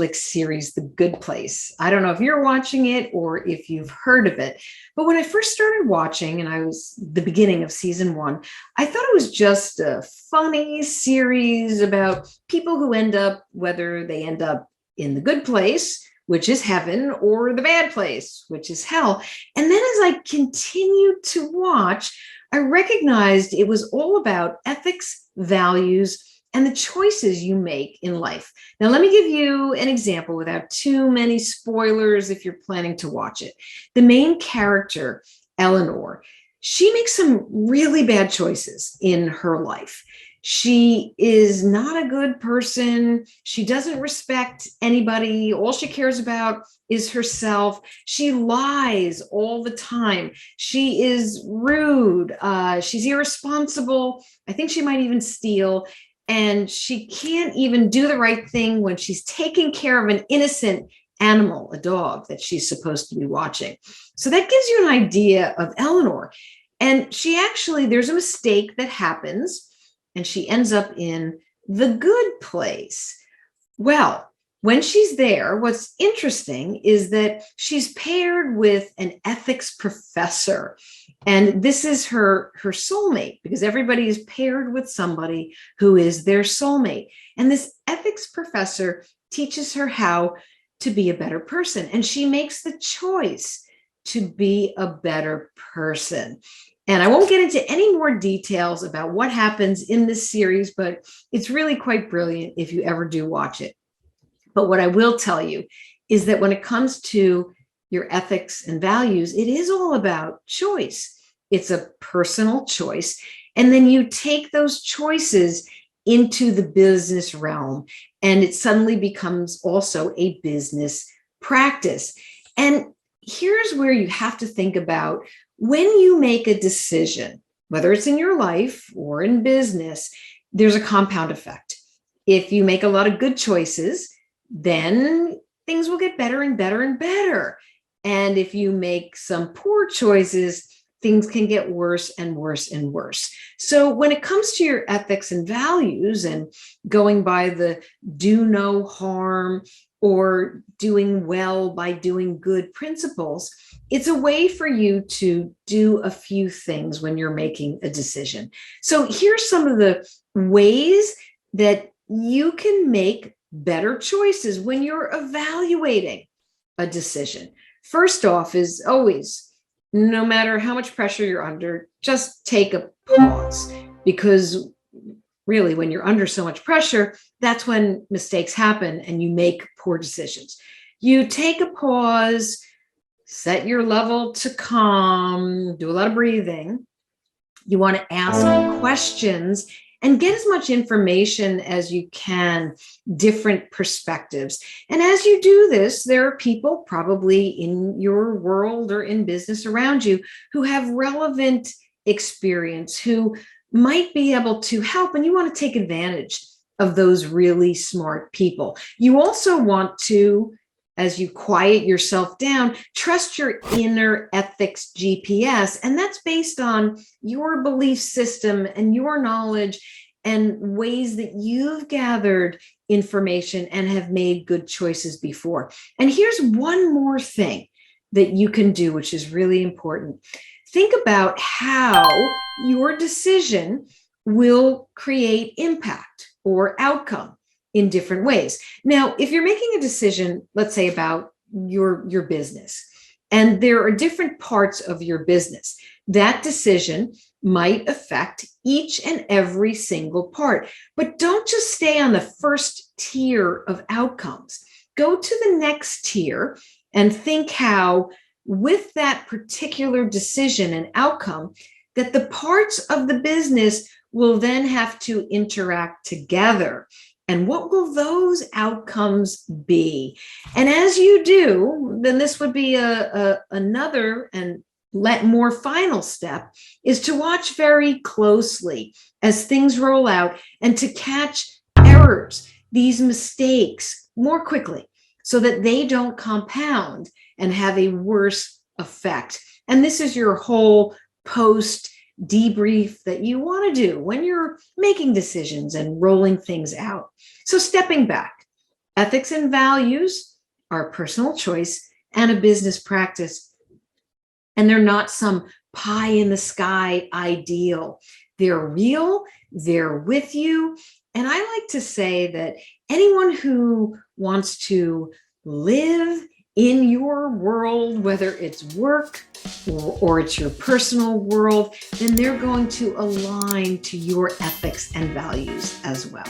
Netflix series, The Good Place. I don't know if you're watching it or if you've heard of it, but when I first started watching, and I was the beginning of season one, I thought it was just a funny series about people who end up, whether they end up in the good place, which is heaven, or the bad place, which is hell. And then as I continued to watch, I recognized it was all about ethics, values, and the choices you make in life. Now, let me give you an example without too many spoilers if you're planning to watch it. The main character, Eleanor, she makes some really bad choices in her life. She is not a good person. She doesn't respect anybody. All she cares about is herself. She lies all the time. She is rude. She's irresponsible. I think she might even steal. And she can't even do the right thing when she's taking care of an innocent animal, a dog that she's supposed to be watching. So that gives you an idea of Eleanor. And she actually, there's a mistake that happens, and she ends up in the good place. Well, when she's there, what's interesting is that she's paired with an ethics professor. And this is her soulmate, because everybody is paired with somebody who is their soulmate. And this ethics professor teaches her how to be a better person. And she makes the choice to be a better person. And I won't get into any more details about what happens in this series, but it's really quite brilliant if you ever do watch it. But what I will tell you is that when it comes to your ethics and values, it is all about choice. It's a personal choice. And then you take those choices into the business realm, and it suddenly becomes also a business practice. And here's where you have to think about when you make a decision, whether it's in your life or in business, there's a compound effect. If you make a lot of good choices, then things will get better and better and better. And if you make some poor choices, things can get worse and worse and worse. So when it comes to your ethics and values and going by the do no harm or doing well by doing good principles, it's a way for you to do a few things when you're making a decision. So here's some of the ways that you can make better choices when you're evaluating a decision. First off is always, no matter how much pressure you're under, just take a pause, because really when you're under so much pressure, that's when mistakes happen and you make poor decisions. You take a pause, set your level to calm, do a lot of breathing. You want to ask questions and get as much information as you can, different perspectives. And as you do this, there are people probably in your world or in business around you who have relevant experience, who might be able to help, and you want to take advantage of those really smart people. You also want to, as you quiet yourself down, trust your inner ethics GPS. And that's based on your belief system and your knowledge and ways that you've gathered information and have made good choices before. And here's one more thing that you can do, which is really important. Think about how your decision will create impact or outcome in different ways. Now, if you're making a decision, let's say about your business, and there are different parts of your business, that decision might affect each and every single part. But don't just stay on the first tier of outcomes. Go to the next tier and think how, with that particular decision and outcome, that the parts of the business will then have to interact together. And what will those outcomes be? And as you do, then this would be another and more final step, is to watch very closely as things roll out and to catch errors, these mistakes, more quickly, so that they don't compound and have a worse effect. And this is your whole post debrief that you want to do when you're making decisions and rolling things out. So stepping back, Ethics and values are a personal choice and a business practice, and they're not some pie in the sky ideal. They're real, they're with you. And I like to say that anyone who wants to live in your world, whether it's work or it's your personal world, then they're going to align to your ethics and values as well.